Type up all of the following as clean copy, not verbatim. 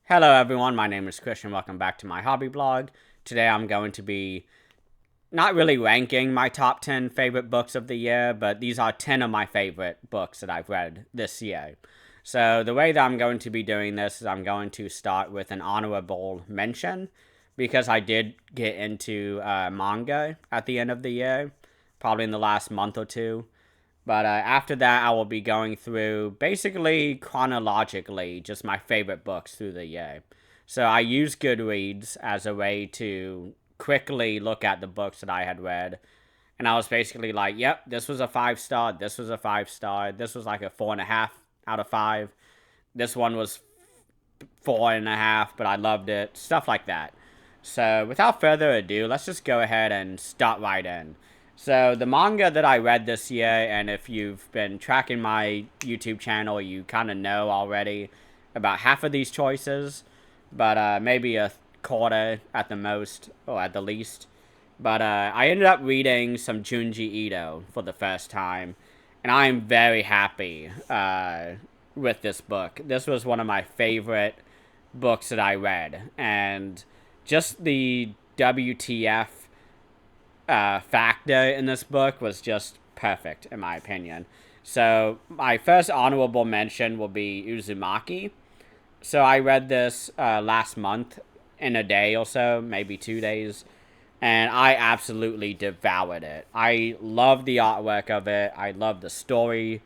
Hello everyone, my name is Christian. Welcome back to my hobby blog. Today I'm going to be not really ranking my top 10 favorite books of the year, but these are 10 of my favorite books that I've read this year. So the way that I'm going to be doing this is I'm going to start with an honorable mention because I did get into manga at the end of the year, probably in the last month or two. But after that, I will be going through basically chronologically just my favorite books through the year. So I use Goodreads as a way to quickly look at the books that I had read. And I was basically like, yep, this was a 5 star. This was a 5 star. This was like a 4.5 out of 5. This one was 4.5, but I loved it. Stuff like that. So without further ado, let's just go ahead and start right in. So the manga that I read this year, and if you've been tracking my YouTube channel, you kind of know already about half of these choices, but maybe a quarter at the most, or at the least. But I ended up reading some Junji Ito for the first time, and I am very happy with this book. This was one of my favorite books that I read, and just the WTF factor in this book was just perfect, in my opinion. So, my first honorable mention will be Uzumaki. So, I read this last month in a day or so, maybe 2 days, and I absolutely devoured it. I love the artwork of it, I love the story,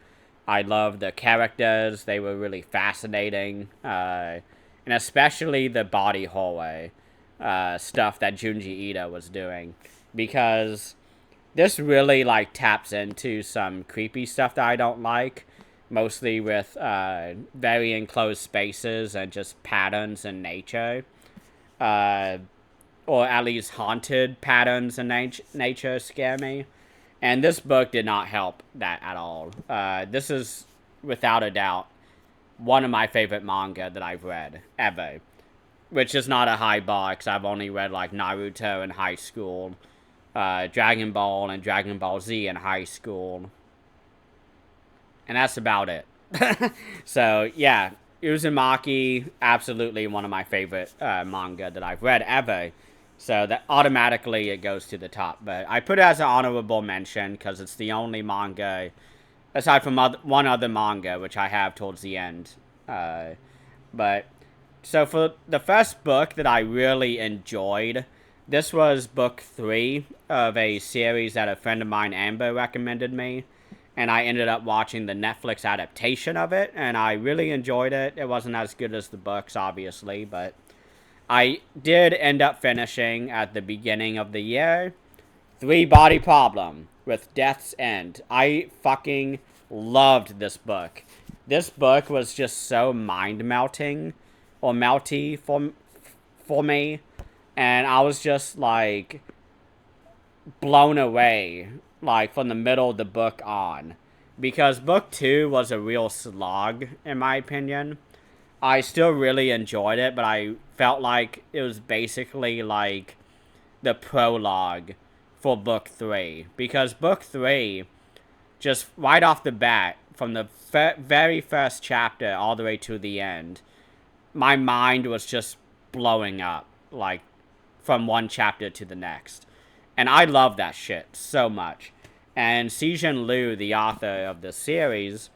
I love the characters, they were really fascinating, and especially the body horror stuff that Junji Ito was doing because this really like taps into some creepy stuff that I don't like, mostly with very enclosed spaces and just patterns in nature, uh, or at least haunted patterns in nature scare me. And this book did not help that at all. This is without a doubt one of my favorite manga that I've read ever, which is not a high bar because I've only read like Naruto in high school, Dragon Ball and Dragon Ball Z in high school, and that's about it. So yeah, Uzumaki, absolutely one of my favorite manga that I've read ever. So that automatically it goes to the top. But I put it as an honorable mention because it's the only manga, aside from one other manga, which I have towards the end. But so for the first book that I really enjoyed, this was book 3 of a series that a friend of mine, Amber, recommended me. And I ended up watching the Netflix adaptation of it, and I really enjoyed it. It wasn't as good as the books, obviously, but I did end up finishing at the beginning of the year Three Body Problem with Death's End. I fucking loved this book. This book was just so mind melting or melty for me, and I was just like blown away like from the middle of the book on, because book 2 was a real slog in my opinion. I still really enjoyed it, but I felt like it was basically like the prologue for book 3, because book 3, just right off the bat from the very first chapter all the way to the end, my mind was just blowing up like from one chapter to the next. And I love that shit so much. And Cixin Liu, the author of the series,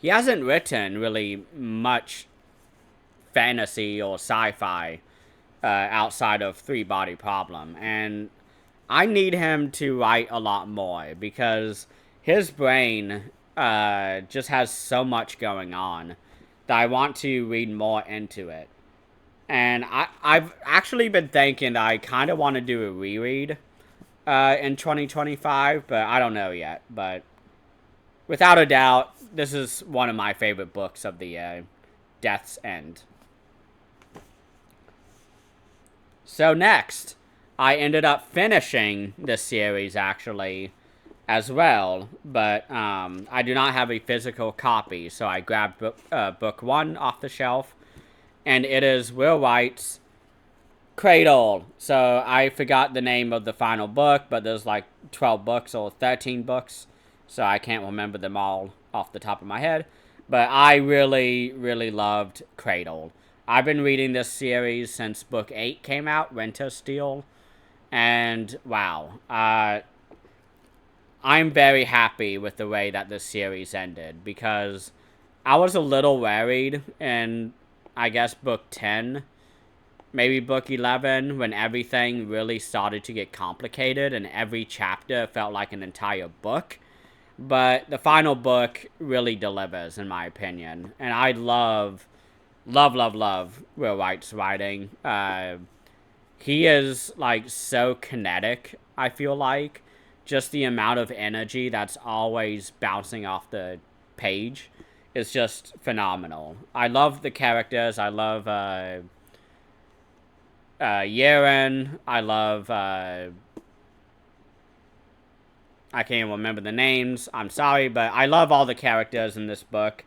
he hasn't written really much fantasy or sci-fi outside of Three Body Problem. And I need him to write a lot more because his brain just has so much going on that I want to read more into it. And I've actually been thinking that I kind of want to do a reread in 2025, but I don't know yet. But without a doubt, this is one of my favorite books of the year, Death's End. So next, I ended up finishing this series actually as well, but I do not have a physical copy, so I grabbed book 1 off the shelf, and it is Will Wright's Cradle. So I forgot the name of the final book, but there's like 12 books or 13 books, so I can't remember them all off the top of my head. But I really, really loved Cradle. I've been reading this series since book 8 came out, Winter Steel, and wow, I'm very happy with the way that this series ended, because I was a little worried in, I guess, book 10, maybe book 11, when everything really started to get complicated and every chapter felt like an entire book. But the final book really delivers, in my opinion. And I love Will Wright's writing. He is, like, so kinetic, I feel like. Just the amount of energy that's always bouncing off the page is just phenomenal. I love the characters. I love Yeren. I love I can't even remember the names. I'm sorry, but I love all the characters in this book.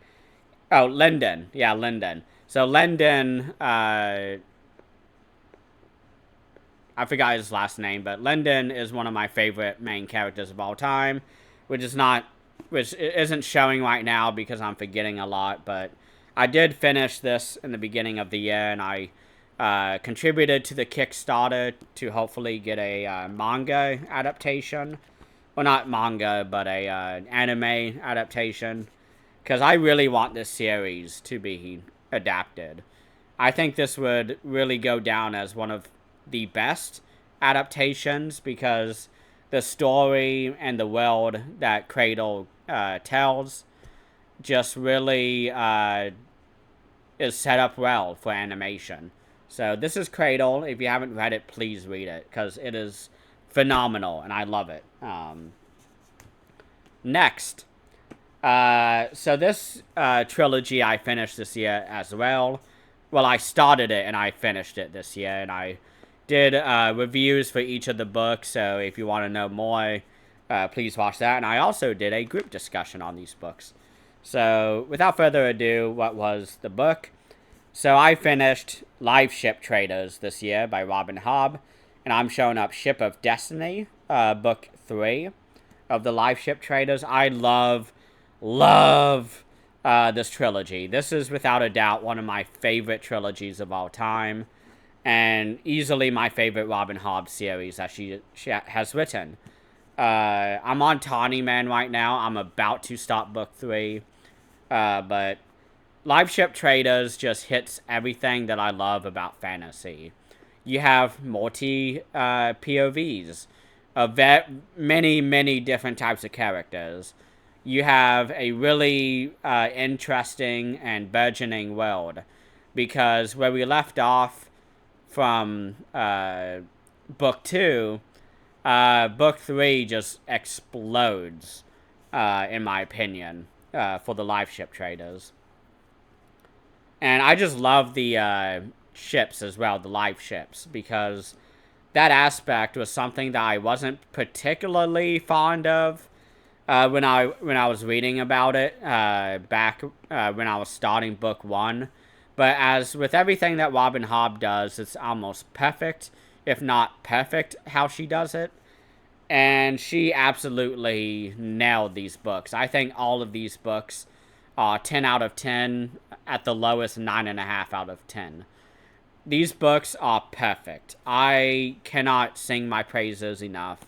Oh, Linden. Yeah, Linden. So Linden, I forgot his last name, but Linden is one of my favorite main characters of all time, which isn't showing right now because I'm forgetting a lot, but I did finish this in the beginning of the year, and I contributed to the Kickstarter to hopefully get a manga adaptation. Well, not manga, but a anime adaptation, because I really want this series to be adapted. I think this would really go down as one of the best adaptations, because the story and the world that Cradle tells just really is set up well for animation. So this is Cradle. If you haven't read it, please read it, because it is phenomenal, and I love it. Next. So this trilogy I finished this year as well. Well, I started it and I finished it this year, and I did reviews for each of the books, so if you want to know more, please watch that. And I also did a group discussion on these books. So without further ado, what was the book? So I finished Live Ship Traders this year by Robin Hobb, and I'm showing up Ship of Destiny, book 3 of the Live Ship Traders. I love this trilogy. This is without a doubt one of my favorite trilogies of all time, and easily my favorite Robin Hobb series that she has written. I'm on Tawny Man right now. I'm about to start book 3, but Live Ship Traders just hits everything that I love about fantasy. You have multi POVs of many different types of characters. You have a really interesting and burgeoning world, because where we left off from book 2, book 3 just explodes, in my opinion, for the Live Ship Traders. And I just love the ships as well, the live ships, because that aspect was something that I wasn't particularly fond of when I was reading about it back when I was starting book 1. But as with everything that Robin Hobb does, it's almost perfect, if not perfect, how she does it. And she absolutely nailed these books. I think all of these books are 10 out of 10, at the lowest 9.5 out of 10. These books are perfect. I cannot sing my praises enough.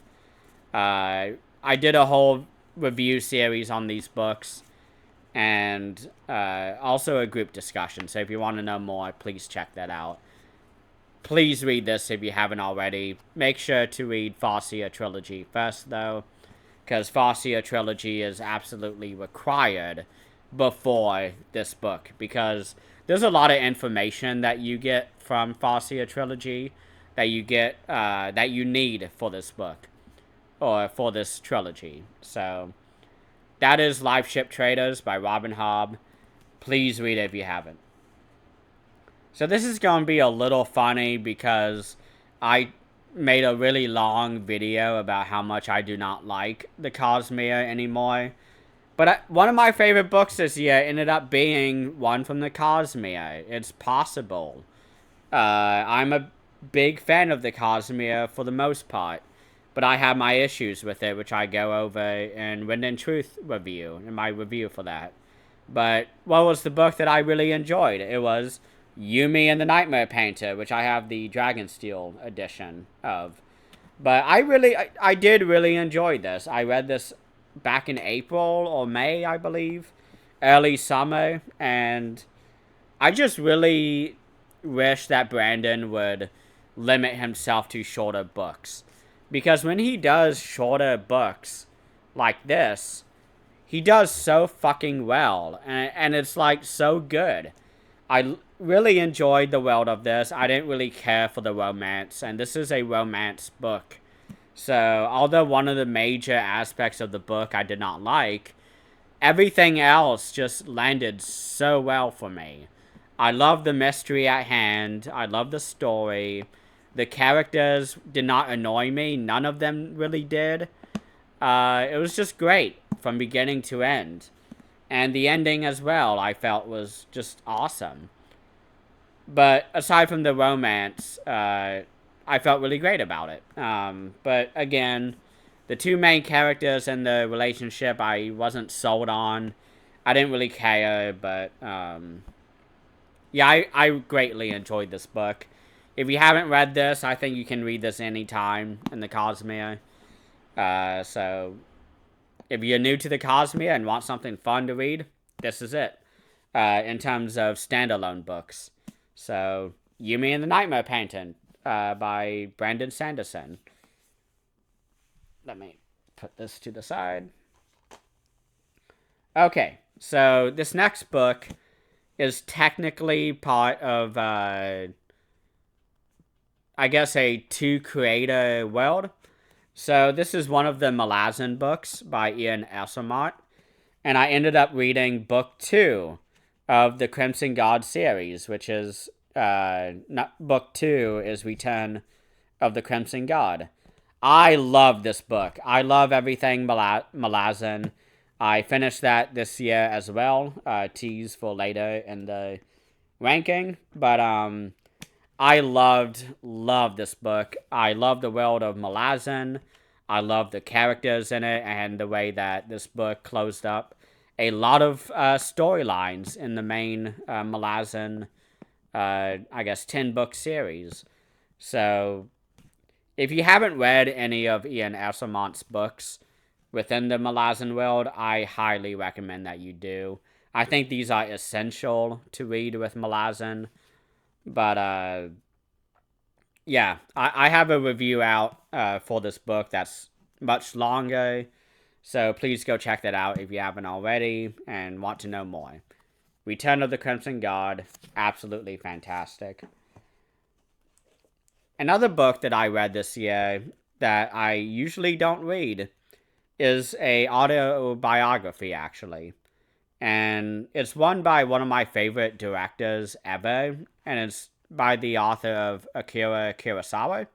I did a whole review series on these books, and also a group discussion. So if you want to know more, please check that out. Please read this if you haven't already. Make sure to read Farseer Trilogy first, though, because Farseer Trilogy is absolutely required before this book, because there's a lot of information that you get from Farseer Trilogy that you need for this book, or for this trilogy. So that is Live Ship Traders by Robin Hobb. Please read it if you haven't. So this is going to be a little funny, because I made a really long video about how much I do not like the Cosmere anymore. But one of my favorite books this year ended up being one from the Cosmere. It's Possible. I'm a big fan of the Cosmere for the most part, but I have my issues with it, which I go over in Wind and Truth review, in my review for that. But what was the book that I really enjoyed? It was Yumi and the Nightmare Painter, which I have the Dragonsteel edition of. But I did really enjoy this. I read this back in April or May, I believe, early summer, and I just really wish that Brandon would limit himself to shorter books. Because when he does shorter books like this, he does so fucking well. And it's like so good. I really enjoyed the world of this. I didn't really care for the romance, and this is a romance book. So, although one of the major aspects of the book I did not like, everything else just landed so well for me. I love the mystery at hand. I love the story. The characters did not annoy me. None of them really did. It was just great from beginning to end. And the ending as well, I felt was just awesome. But aside from the romance, I felt really great about it. But again, the two main characters and the relationship I wasn't sold on. I didn't really care, but yeah, I greatly enjoyed this book. If you haven't read this, I think you can read this anytime in the Cosmere. So if you're new to the Cosmere and want something fun to read, this is it. In terms of standalone books. So, Yumi and the Nightmare Painter by Brandon Sanderson. Let me put this to the side. Okay, so this next book is technically part of, I guess, a two-creator world. So this is one of the Malazan books by Ian Asimov, and I ended up reading book 2 of the Crimson God series, which is, not book 2 is Return of the Crimson God. I love this book. I love everything Malazan. I finished that this year as well. Tease for later in the ranking. But I loved this book. I love the world of Malazan. I love the characters in it and the way that this book closed up a lot of storylines in the main Malazan, I guess, 10-book series. So, if you haven't read any of Ian Asimov's books within the Malazan world, I highly recommend that you do. I think these are essential to read with Malazan. But, yeah, I have a review out for this book that's much longer. So please go check that out if you haven't already and want to know more. Return of the Crimson God, absolutely fantastic. Another book that I read this year that I usually don't read is a autobiography, actually. And it's one by one of my favorite directors ever, and it's by the author of Akira Kurosawa.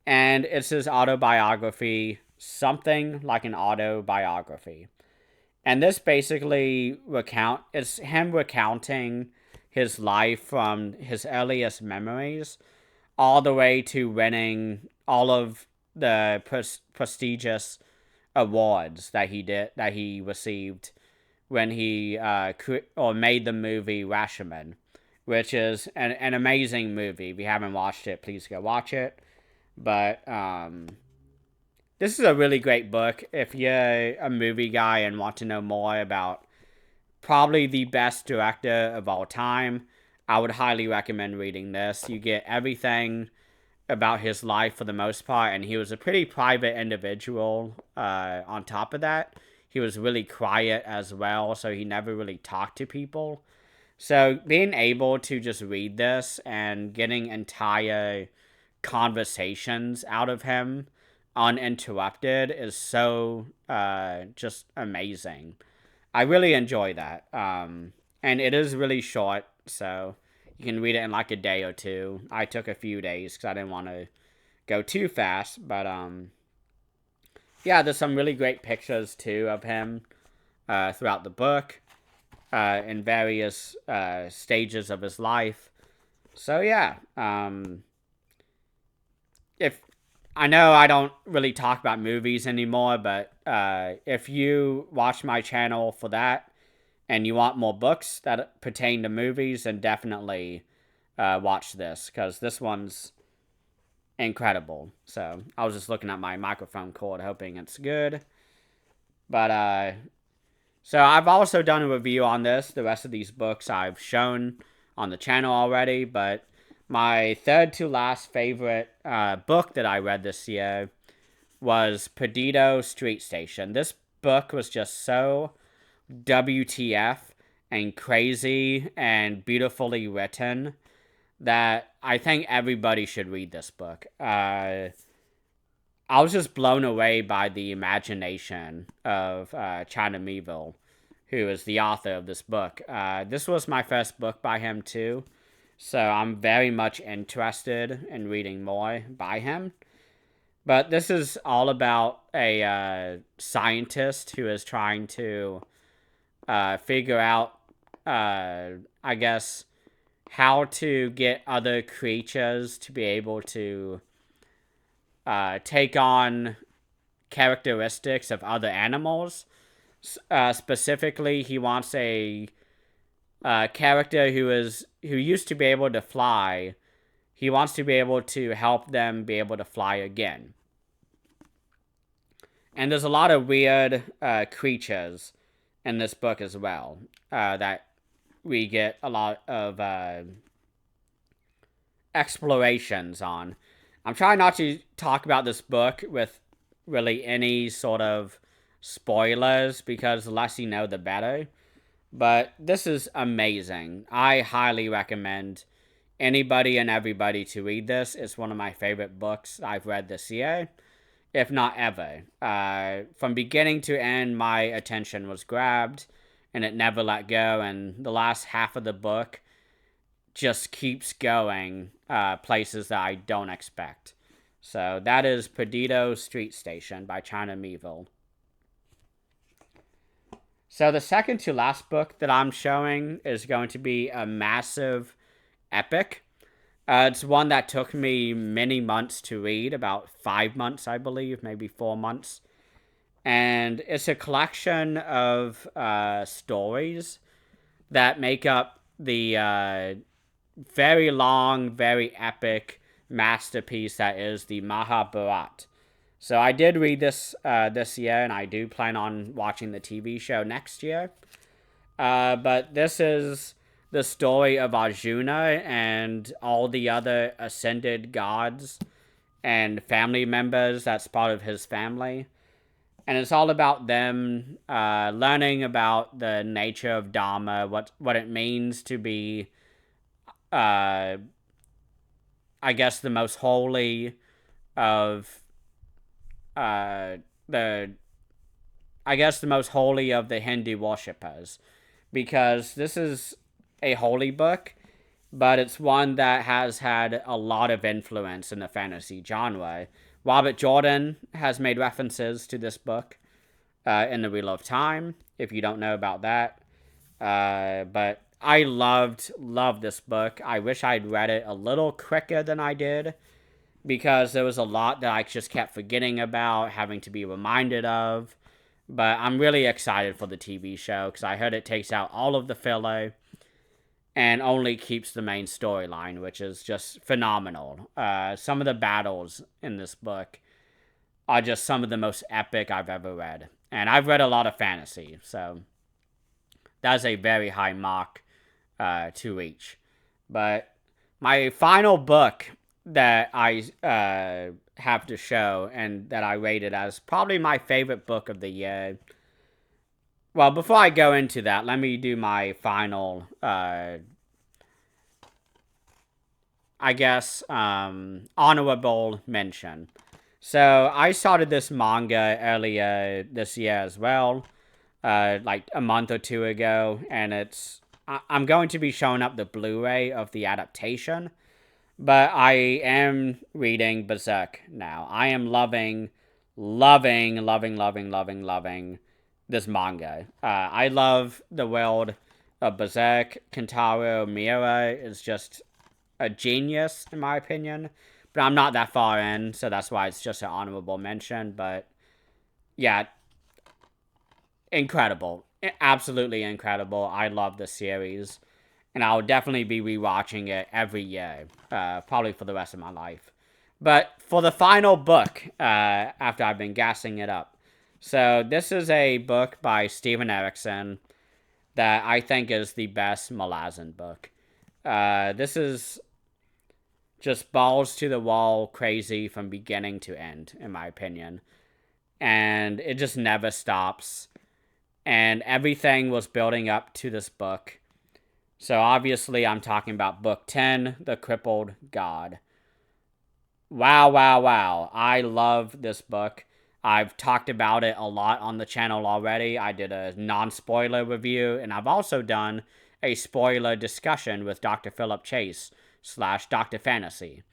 And it's his autobiography, Something Like an Autobiography. And this basically it's him recounting his life from his earliest memories all the way to winning all of the prestigious awards that he received when he made the movie Rashomon, which is an amazing movie. If you haven't watched it, please go watch it. But this is a really great book if you're a movie guy and want to know more about probably the best director of all time. I would highly recommend reading this. You get everything about his life for the most part, and he was a pretty private individual. On top of that, he was really quiet as well, so he never really talked to people. So being able to just read this and getting entire conversations out of him uninterrupted is so just amazing. I really enjoy that. And it is really short, so you can read it in like a day or two. I took a few days because I didn't want to go too fast, but yeah, there's some really great pictures too of him throughout the book in various stages of his life. So yeah, if I know I don't really talk about movies anymore, but if you watch my channel for that and you want more books that pertain to movies, then definitely watch this, because this one's incredible. So I was just looking at my microphone cord hoping it's good. But so I've also done a review on this. The rest of these books I've shown on the channel already, but my third to last favorite book that I read this year was Perdido Street Station. This book was just so WTF and crazy and beautifully written that I think everybody should read this book. I was just blown away by the imagination of China Miéville, who is the author of this book. This was my first book by him too, so I'm very much interested in reading more by him. But this is all about a scientist who is trying to figure out, I guess, how to get other creatures to be able to take on characteristics of other animals. Specifically, he wants a character who used to be able to fly. He wants to be able to help them be able to fly again. And there's a lot of weird creatures in this book as well that we get a lot of explorations on. I'm trying not to talk about this book with really any sort of spoilers, because the less you know, the better. But this is amazing. I highly recommend anybody and everybody to read this. It's one of my favorite books I've read this year, if not ever. From beginning to end, my attention was grabbed, and it never let go, and the last half of the book just keeps going places that I don't expect. So that is Perdido Street Station by China Miéville. So the second to last book that I'm showing is going to be a massive epic. It's one that took me many months to read, about 5 months, I believe, maybe 4 months. And it's a collection of stories that make up the very long, very epic masterpiece that is the Mahabharata. So I did read this this year, and I do plan on watching the TV show next year. But this is the story of Arjuna and all the other ascended gods and family members that's part of his family. And it's all about them learning about the nature of Dharma, what it means to be, I guess, the most holy of the most holy of the Hindu worshippers, because this is a holy book, but it's one that has had a lot of influence in the fantasy genre. Robert Jordan has made references to this book in The Wheel of Time, if you don't know about that. But I loved this book. I wish I'd read it a little quicker than I did, because there was a lot that I just kept forgetting about, having to be reminded of. But I'm really excited for the TV show, because I heard it takes out all of the filler and only keeps the main storyline, which is just phenomenal. Some of the battles in this book are just some of the most epic I've ever read. And I've read a lot of fantasy, so that's a very high mark to reach. But my final book that I have to show, and that I rated as probably my favorite book of the year. Well, before I go into that, let me do my final, I guess, honorable mention. So I started this manga earlier this year as well, like a month or two ago, and I'm going to be showing up the Blu-ray of the adaptation. But I am reading Berserk now. I am loving this manga. I love the world of Berserk. Kentaro Miura is just a genius, in my opinion. But I'm not that far in, so that's why it's just an honorable mention. But yeah, incredible. absolutely incredible. I love the series, and I'll definitely be rewatching it every year, probably for the rest of my life. But for the final book, after I've been gassing it up, so this is a book by Steven Erikson that I think is the best Malazan book. This is just balls to the wall crazy from beginning to end, in my opinion. And it just never stops. And everything was building up to this book. So obviously, I'm talking about Book 10, The Crippled God. Wow, wow, wow. I love this book. I've talked about it a lot on the channel already. I did a non-spoiler review, and I've also done a spoiler discussion with Dr. Philip Chase / Dr. Fantasy.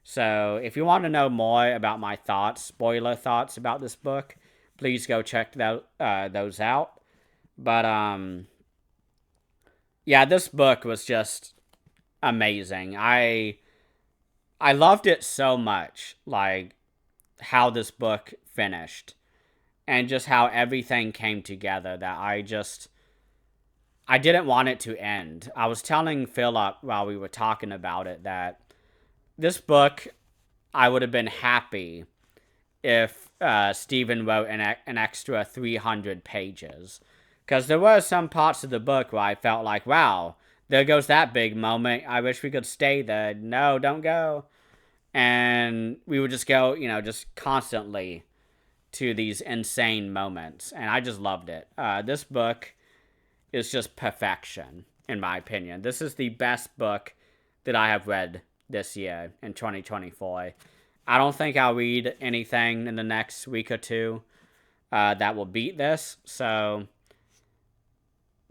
So if you want to know more about my thoughts, spoiler thoughts about this book, please go check those out. But yeah, this book was just amazing. I loved it so much, like how this book finished and just how everything came together that I didn't want it to end. I was telling Philip while we were talking about it that this book, I would have been happy if Stephen wrote an extra 300 pages. Because there were some parts of the book where I felt like, wow, there goes that big moment. I wish we could stay there. No, don't go. And we would just go, just constantly to these insane moments. And I just loved it. This book is just perfection, in my opinion. This is the best book that I have read this year in 2024. I don't think I'll read anything in the next week or two that will beat this. So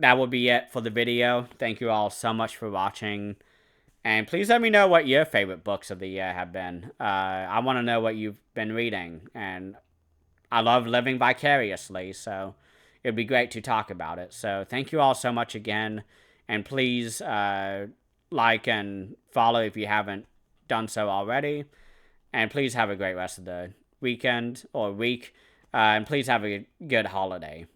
that will be it for the video. Thank you all so much for watching. And please let me know what your favorite books of the year have been. I want to know what you've been reading. And I love living vicariously, so it'd be great to talk about it. So thank you all so much again. And please like and follow if you haven't done so already. And please have a great rest of the weekend or week. And please have a good holiday.